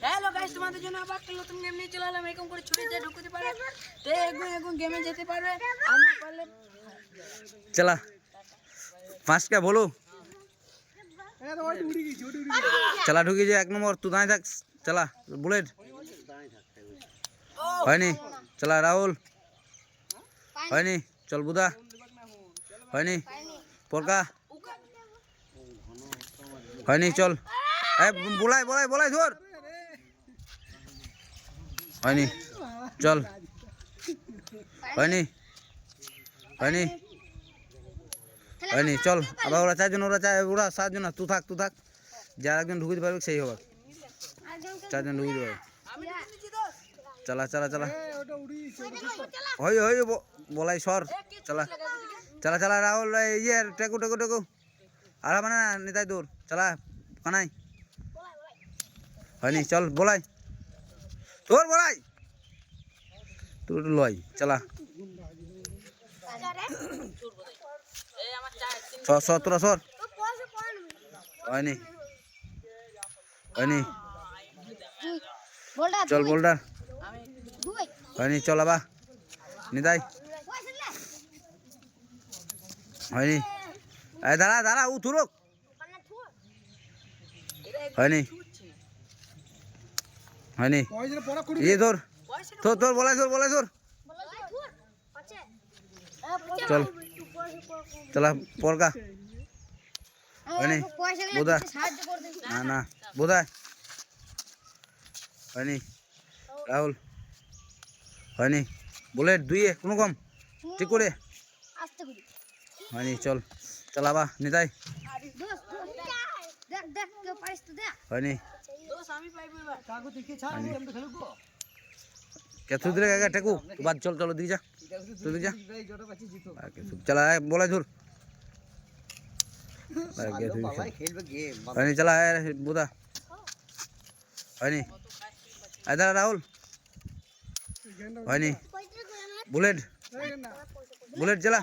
Hello guys, তোমাদের জন্য আবার একটা নতুন গেম নিয়ে চলে এলাম। এরকম করে ছুটিতে ঢুকতে পারে, তো এরকম গেমে যেতে পারবে। আর না পারলে चला 5 क्या बोलो। चला ढुकी जे 1 नंबर तू दाएं तक चला बुलेट হয়নি। चला राहुल হয়নি। चल बुदा হয়নি। পরকা হয়নি। চল এ বলাই বলাই বলাই ধর হয়নি। চল হয়নি হয়নি হয়নি। চল আবার ওরা 4 জন ওরা 7 জন তুই থাক যার একজন ঢুকিতে পারবে সেই হবে। 4 জন ঢুকিতে পারবে। चला चला चला হই হই বলাই সর। चला चला चला राहुल ये टेकू टेकू टेकू আর মানে নিতাই দূর। चला কানাই হয়নি। চল বলাই তোর বলাই তোর লই। चला সর সর তোরা সর হয়নি হয়নি। চল বোল্ডার হয়নি। চল আবা নিতাই হয়নি। এই দাঁড়া দাঁড়া ও থুরুক হয়নি হয়নি। ইয়ে ধর তোর তোর বলাই ধর বলাই ধর। চল চলা পরকা হয়নি। বোধা না না বোধা হয়নি। রাহুল হয়নি। বুলেট 2 কোনো কম ঠিক করে হয়নি। চল চালাবা নিতাই হয়নি। কেথু দিলে কাকা টেকু বাদ। চল চলো দিকে যা তুই দিকে যা। চলা বলাই ধর হয়নি। চলা বুদা হয়নি। দাঁড়া রাহুল হয়নি। বুলেট বুলেট চলা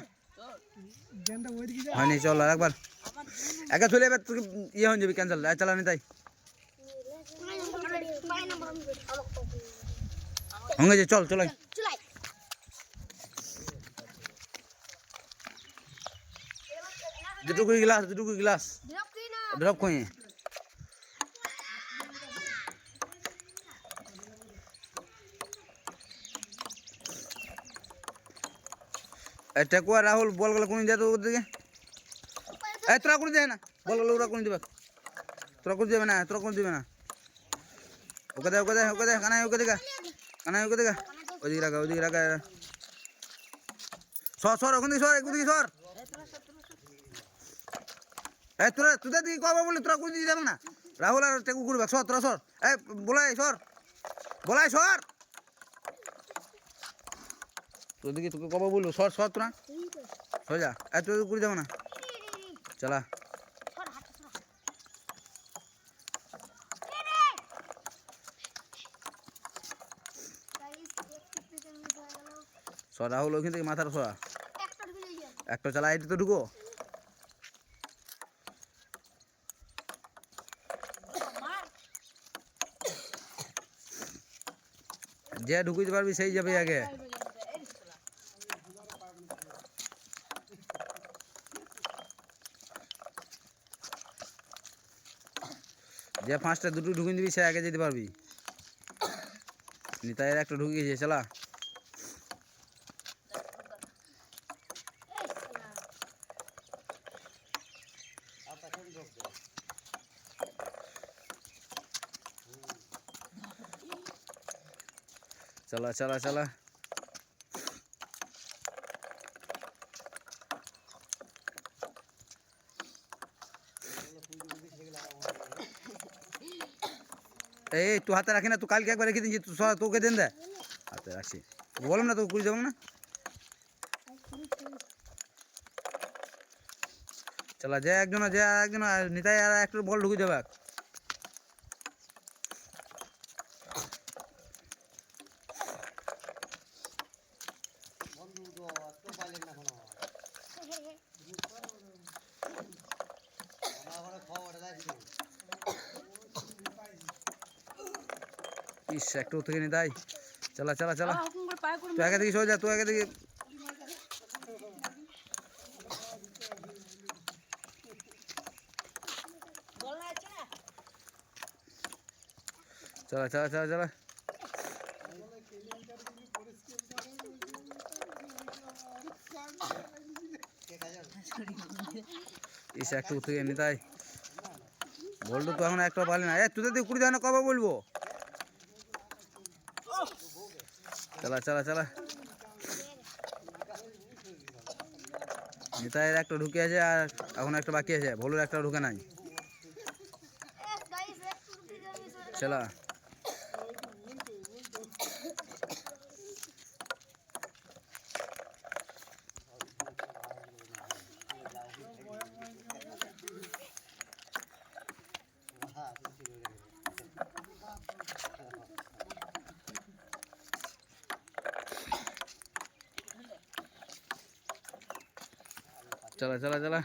হয়নি। চল আর একবার একা চলে এবার তুই ইয়ে হয়ে যাবি ক্যান্সেল। চালা নিতাই হয়ে যে চল চলাই দুটুকু গ্লাস ড্রপ কই টেকুয়া রাহুল বল গেলে কোন যায় তো ওর দিকে। এই তোরা করে দেয় না বল গেলে ওরা কোন দিবে। তোরা করে দেবে না তোরা করে দিবে না। ওকে দে ওকে দে ওকে দে কানাই ওকে দেখা কানাই ওকে দেখা ওদিকে রাখা সর সর ওখান থেকে সর একদিকে দিকে সর। এই তোরা তোদের দিকে কবে বলি তোরা করে দিয়ে যাবে না। রাহুল আর টেকু করবে সর তোরা সর। এই বলাই সর তোর দিকে তোকে কবে বলবো সর সর তোরা সর যা। এই তোর করে যাবো না। চলা সর রাহুল ওইখান থেকে মাথার সরা একটা। চালা এটি তো ঢুকো যে ঢুকিতে পারবি সেই যাবে আগে। যে 5টা দুটো ঢুকিয়ে দিবি সে আগে যেতে পারবি। নিতাইয়ের একটা ঢুকে গেছে। চলা चला चला चला এই তুই হাতে রাখি না। তুই কালকে একবার রেখে দিয়েছি তোকে দেন দে হাতে রাখছি বললাম না তোকে করে যাবো না। চলা যে একজন নিতাই আর একটা বল ঢুকে যাবে। ইস একটু থেকে নি তাই চালা চালা চালা হুকুম করে পায়ে করে তুই আগে থেকে সরে যা তুই আগে থেকে বলা আছে না চালা চালা চালা চালা ইস একটু থেকে নি তাই বলতো তো এখন একটা পারলি না তুই তো কুড়ি জানা কবে বলবো চালা চালা চালা নিতাইয়ের একটা ঢুকে আছে আর এখন একটা বাকি আছে ভোলুর একটা ঢুকে নাই চালা চালা চালা চালা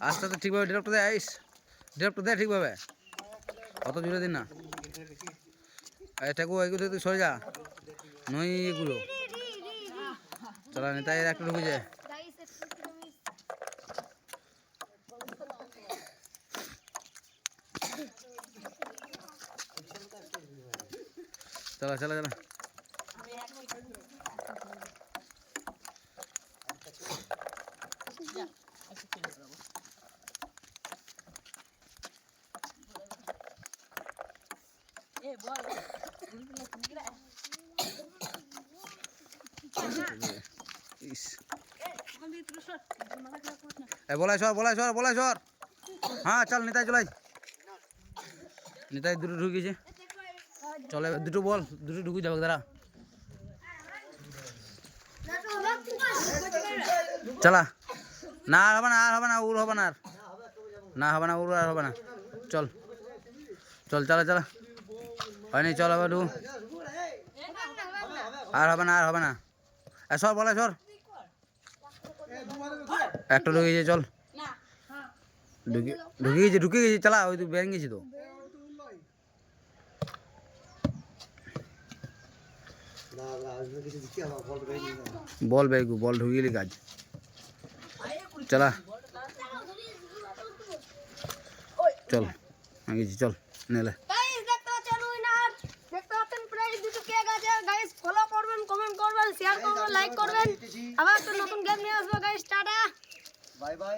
আস্তে আস্তে ঠিকভাবে ড্রপটা দে আইস ড্রপটা দে ঠিকভাবে অত জুড়ে দিন না এটাকে ওইগুলো তুই সরে যা নই এগুলো চালা নেতাই একটা ঢুকে যায় চালা চালা চালা এ বল ইস ওখান থেকে তুই সর মাথা খারাপ করিস না বলাই সর বলাই সর বলাই সর হ্যাঁ চল নিতাই চলাই নিতাই দুটো ঢুকিয়েছে চলে দুটো বল দুটো ঢুকে যাবে দাঁড়া চালা না আর হবে না আর হবে না উড় হবে না আর না হবে না উড় আর হবে না চল চল চালা চালা হয়নি চল আবার ঢু আর হবে না আর হবে না সর বলাই সর একটা ঢুকে গেছে চল ঢুকে গেছি চালা ওই তুই বেরিয়ে গেছি তো বল বেগু বল ঢুকে গেলি কাজ চালা চল গেছি চল নেলে গাইস দেখতে পাচ্ছেন উইনার দেখতে পাচ্ছেন প্রাইজ দুটো কেক আছে গাইস ফলো করবেন কমেন্ট করবেন শেয়ার করবেন লাইক করবেন আবার তো নতুন গেম নিয়ে আসবো গাইস টাটা বাই বাই